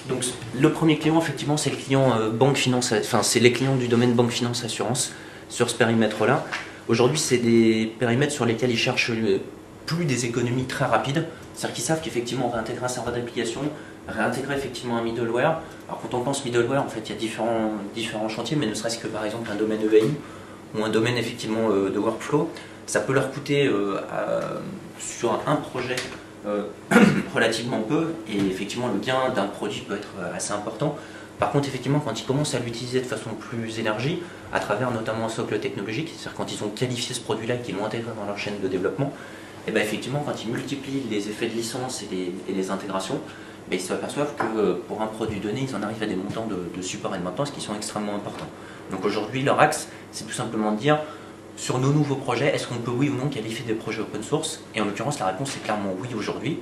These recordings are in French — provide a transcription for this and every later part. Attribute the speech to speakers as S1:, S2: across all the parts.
S1: Donc le premier client, effectivement, c'est le client banque, finance, enfin c'est les clients du domaine banque, finance, assurance sur ce périmètre-là. Aujourd'hui, c'est des périmètres sur lesquels ils cherchent plus des économies très rapides. C'est-à-dire qu'ils savent qu'effectivement, réintégrer un serveur d'application, réintégrer effectivement un middleware. Alors quand on pense middleware, en fait, il y a différents chantiers, mais ne serait-ce que par exemple un domaine EAI ou un domaine effectivement de workflow, ça peut leur coûter sur un projet relativement peu, et effectivement le gain d'un produit peut être assez important. Par contre, effectivement, quand ils commencent à l'utiliser de façon plus élargie, à travers notamment un socle technologique, c'est-à-dire quand ils ont qualifié ce produit-là et qu'ils l'ont intégré dans leur chaîne de développement, et bien effectivement, quand ils multiplient les effets de licence et les intégrations, ils s'aperçoivent que pour un produit donné, ils en arrivent à des montants de support et de maintenance qui sont extrêmement importants. Donc aujourd'hui, leur axe, c'est tout simplement de dire, sur nos nouveaux projets, est-ce qu'on peut oui ou non qualifier des projets open source? Et en l'occurrence, la réponse est clairement oui aujourd'hui.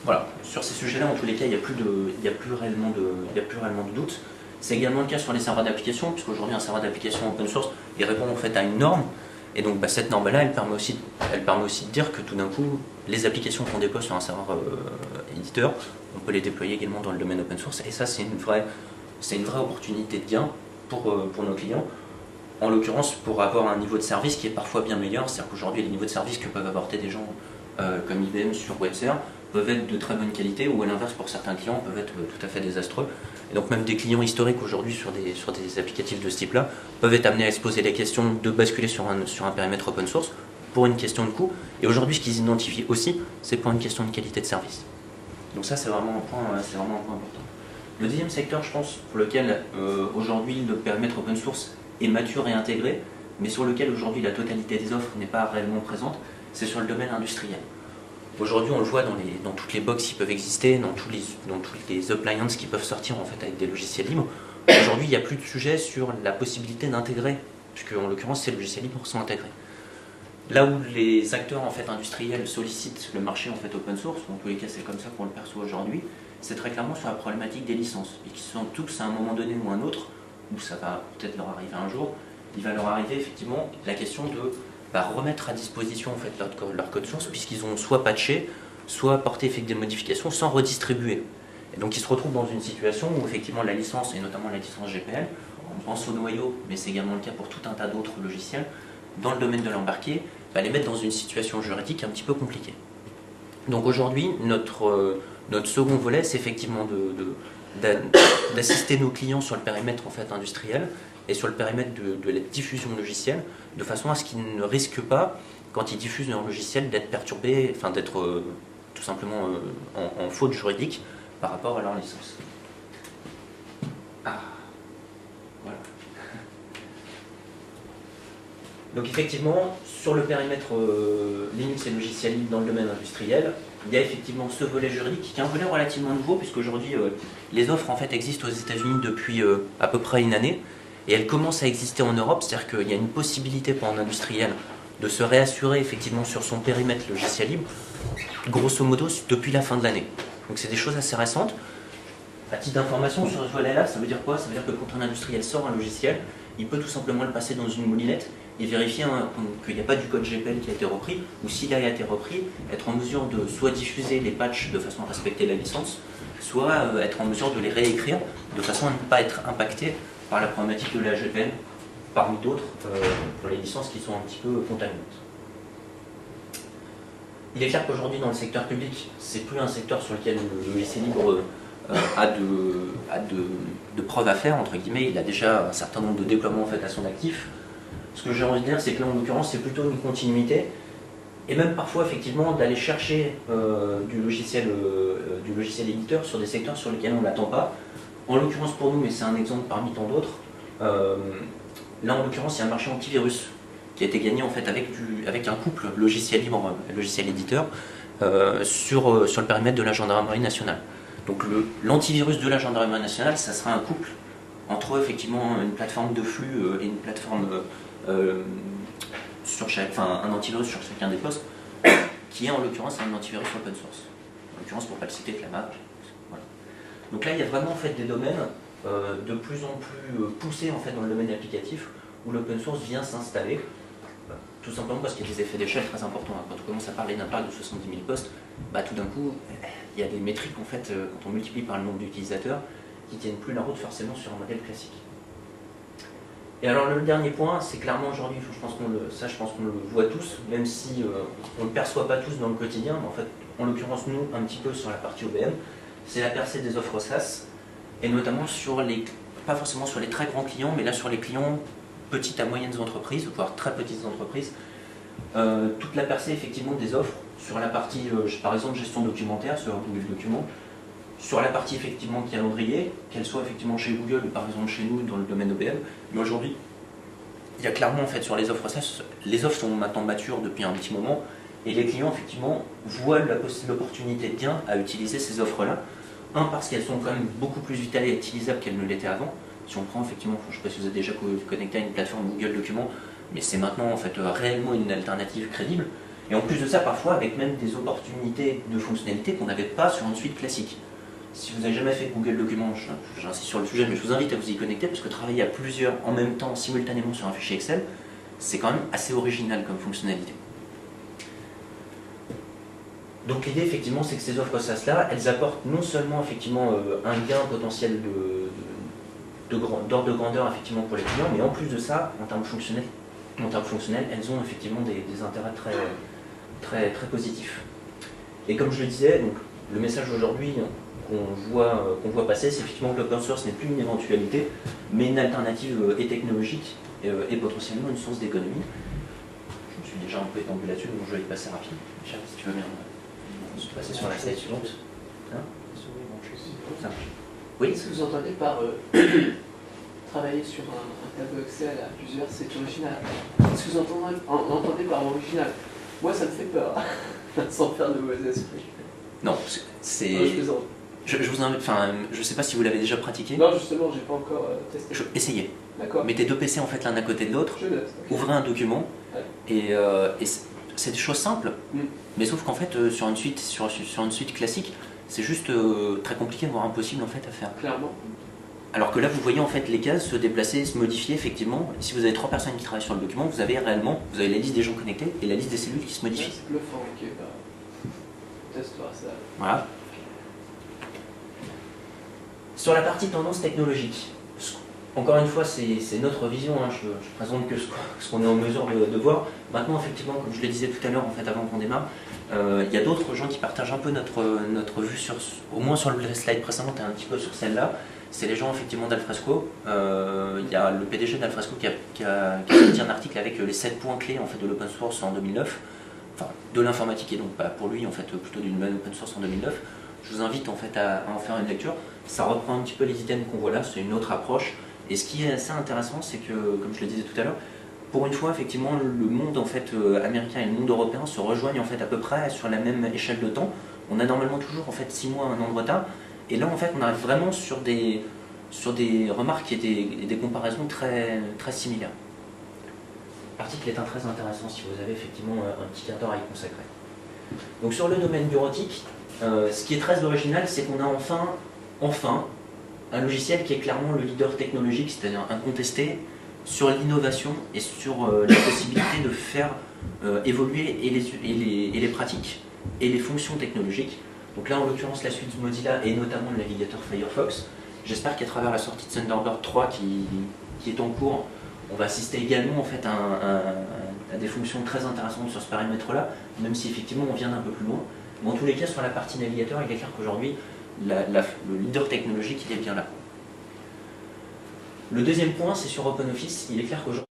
S1: Voilà, sur ces sujets-là, en tous les cas, il n'y a plus réellement de doute. C'est également le cas sur les serveurs d'application, puisqu'aujourd'hui, un serveur d'application open source, il répond en fait à une norme. Et donc cette norme-là, elle permet aussi de dire que tout d'un coup, les applications qu'on déploie sur un serveur éditeur, on peut les déployer également dans le domaine open source. Et ça, c'est une vraie opportunité de gain pour nos clients. En l'occurrence, pour avoir un niveau de service qui est parfois bien meilleur, c'est-à-dire qu'aujourd'hui, les niveaux de service que peuvent apporter des gens comme IBM sur WebSphere peuvent être de très bonne qualité, ou à l'inverse, pour certains clients, peuvent être tout à fait désastreux. Et donc même des clients historiques aujourd'hui sur des applicatifs de ce type-là peuvent être amenés à se poser la question de basculer sur un périmètre open source pour une question de coût. Et aujourd'hui, ce qu'ils identifient aussi, c'est pour une question de qualité de service. Donc ça, c'est vraiment un point important. Le deuxième secteur, je pense, pour lequel aujourd'hui le périmètre open source est mature et intégré, mais sur lequel aujourd'hui la totalité des offres n'est pas réellement présente, c'est sur le domaine industriel. Aujourd'hui, on le voit dans toutes les box qui peuvent exister, dans toutes les appliances qui peuvent sortir en fait avec des logiciels libres. Aujourd'hui, il n'y a plus de sujet sur la possibilité d'intégrer, puisque en l'occurrence, ces logiciels libres sont intégrés. Là où les acteurs en fait industriels sollicitent le marché en fait open source, en tous les cas c'est comme ça qu'on le perçoit aujourd'hui, c'est très clairement sur la problématique des licences, et qui sont tous à un moment donné ou un autre, où ça va peut-être leur arriver un jour, il va leur arriver effectivement la question de remettre à disposition en fait leur code source, puisqu'ils ont soit patché, soit apporté des modifications sans redistribuer. Et donc ils se retrouvent dans une situation où effectivement la licence, et notamment la licence GPL, on pense au noyau, mais c'est également le cas pour tout un tas d'autres logiciels, dans le domaine de l'embarqué, va les mettre dans une situation juridique un petit peu compliquée. Donc aujourd'hui, notre second volet, c'est effectivement d'assister nos clients sur le périmètre en fait industriel et sur le périmètre de la diffusion logicielle, de façon à ce qu'ils ne risquent pas, quand ils diffusent leur logiciel, d'être perturbés, enfin d'être tout simplement en faute juridique par rapport à leur licence. Voilà. Donc effectivement, sur le périmètre Linux et logiciel libre dans le domaine industriel, il y a effectivement ce volet juridique qui est un volet relativement nouveau, puisqu'aujourd'hui les offres en fait existent aux États-Unis depuis à peu près une année, et elles commencent à exister en Europe, c'est-à-dire qu'il y a une possibilité pour un industriel de se réassurer effectivement sur son périmètre logiciel libre, grosso modo depuis la fin de l'année. Donc c'est des choses assez récentes. À titre d'information sur ce volet-là, ça veut dire quoi? Ça veut dire que quand un industriel sort un logiciel, il peut tout simplement le passer dans une moulinette et vérifier qu'il n'y a pas du code GPL qui a été repris, ou s'il a été repris, être en mesure de soit diffuser les patchs de façon à respecter la licence, soit être en mesure de les réécrire de façon à ne pas être impacté par la problématique de la GPL, parmi d'autres pour les licences qui sont un petit peu contaminantes. Il est clair qu'aujourd'hui dans le secteur public, c'est plus un secteur sur lequel le logiciel libre a de preuves à faire, entre guillemets. Il a déjà un certain nombre de déploiements en fait à son actif. Ce que j'ai envie de dire, c'est que là en l'occurrence c'est plutôt une continuité, et même parfois effectivement d'aller chercher du logiciel éditeur sur des secteurs sur lesquels on ne l'attend pas. En l'occurrence pour nous, mais c'est un exemple parmi tant d'autres, là en l'occurrence il y a un marché antivirus qui a été gagné en fait avec un couple logiciel libre, logiciel éditeur, sur le périmètre de la gendarmerie nationale. Donc l'antivirus de la gendarmerie nationale, ça sera un couple entre effectivement une plateforme de flux et une plateforme un antivirus sur chacun des postes, qui est en l'occurrence un antivirus open source. En l'occurrence, pour ne pas le citer, Clamap. Voilà. Donc là, il y a vraiment en fait des domaines de plus en plus poussés en fait dans le domaine applicatif où l'open source vient s'installer. Tout simplement parce qu'il y a des effets d'échelle très importants. Quand on commence à parler d'un parc de 70 000 postes, tout d'un coup, il y a des métriques en fait, quand on multiplie par le nombre d'utilisateurs, qui tiennent plus la route forcément sur un modèle classique. Et alors le dernier point, c'est clairement aujourd'hui, je pense qu'on le voit tous, même si on ne le perçoit pas tous dans le quotidien, mais en fait, en l'occurrence nous, un petit peu sur la partie OBM, c'est la percée des offres SaaS, et notamment sur les, pas forcément sur les très grands clients, mais là sur les clients petites à moyennes entreprises, voire très petites entreprises, toute la percée effectivement des offres sur la partie, par exemple, gestion documentaire, sur Google Documents, sur la partie effectivement calendrier, qu'elle soit effectivement chez Google ou par exemple chez nous dans le domaine OBM, mais aujourd'hui, il y a clairement en fait sur les offres SaaS, les offres sont maintenant matures depuis un petit moment, et les clients effectivement voient l'opportunité de gain à utiliser ces offres-là. Un, parce qu'elles sont quand même beaucoup plus vitales et utilisables qu'elles ne l'étaient avant. Si on prend effectivement, je ne sais pas si vous êtes déjà connecté à une plateforme Google Documents, mais c'est maintenant en fait réellement une alternative crédible. Et en plus de ça, parfois avec même des opportunités de fonctionnalités qu'on n'avait pas sur une suite classique. Si vous n'avez jamais fait Google Documents, j'insiste sur le sujet, mais je vous invite à vous y connecter parce que travailler à plusieurs en même temps, simultanément sur un fichier Excel, c'est quand même assez original comme fonctionnalité. Donc l'idée effectivement c'est que ces offres SaaS-là, elles apportent non seulement effectivement un gain potentiel d'ordre de grandeur effectivement pour les clients, mais en plus de ça, en termes fonctionnels, elles ont effectivement des intérêts très positifs. Et comme je le disais, donc, le message aujourd'hui qu'on voit passer, c'est effectivement que l'open source n'est plus une éventualité, mais une alternative et technologique et potentiellement une source d'économie. Je me suis déjà un peu étendu là-dessus, donc je vais y passer rapide. Michel, si tu veux bien passer sur la slide suivante. Hein, ça marche. Oui.
S2: Qu'est-ce que vous entendez par travailler sur un tableau Excel à plusieurs, c'est original? Qu'est-ce que vous entendez par original? Moi, ça me fait peur, sans faire de mauvais esprit.
S1: Non, c'est... Je vous invite, enfin, je sais pas si vous l'avez déjà pratiqué.
S2: Non, justement, j'ai pas encore testé.
S1: Essayez.
S2: D'accord.
S1: Mettez deux PC en fait l'un à côté de l'autre.
S2: Je note. Okay.
S1: Ouvrez un document.
S2: Ouais.
S1: Et c'est des choses simples.
S2: Mm.
S1: Mais sauf qu'en fait, sur une suite classique, c'est juste très compliqué, voire impossible en fait à faire.
S2: Clairement.
S1: Alors que là, vous voyez en fait les cases se déplacer, se modifier effectivement. Et si vous avez 3 personnes qui travaillent sur le document, vous avez la liste des gens connectés et la liste des cellules qui se modifient.
S2: Ouais, c'est bluffant, ok. Bah, teste-toi ça.
S1: Voilà. Sur la partie tendance technologique, encore une fois, c'est notre vision, hein. Je présente que ce qu'on est en mesure de voir. Maintenant, effectivement, comme je le disais tout à l'heure, en fait, avant qu'on démarre, il y a d'autres gens qui partagent un peu notre vue, au moins sur le slide précédent et un petit peu sur celle-là. C'est les gens effectivement d'Alfresco. Il y a le PDG d'Alfresco qui a sorti un article avec les 7 points clés en fait, de l'open source en 2009, enfin de l'informatique et donc pas pour lui en fait plutôt d'une bonne open source en 2009. Je vous invite en fait à en faire une lecture. Ça reprend un petit peu les items qu'on voit là, c'est une autre approche. Et ce qui est assez intéressant, c'est que, comme je le disais tout à l'heure, pour une fois, effectivement, le monde en fait, américain et le monde européen se rejoignent en fait, à peu près sur la même échelle de temps. On a normalement toujours en fait, 6 mois, 1 an de retard. Et là, en fait, on arrive vraiment sur des remarques et des comparaisons très similaires. L'article est très intéressant si vous avez effectivement un petit quart d'heure à y consacrer. Donc sur le domaine bureautique, ce qui est très original, c'est qu'on a enfin un logiciel qui est clairement le leader technologique, c'est-à-dire incontesté, sur l'innovation et sur la possibilité de faire évoluer et les pratiques et les fonctions technologiques. Donc là, en l'occurrence, la suite Mozilla et notamment le navigateur Firefox. J'espère qu'à travers la sortie de Thunderbird 3 qui est en cours, on va assister également en fait, à des fonctions très intéressantes sur ce périmètre-là, même si effectivement on vient d'un peu plus loin. Mais en tous les cas, sur la partie navigateur, il est clair qu'aujourd'hui, le leader technologique, il est bien là. Le deuxième point, c'est sur OpenOffice. Il est clair qu'aujourd'hui,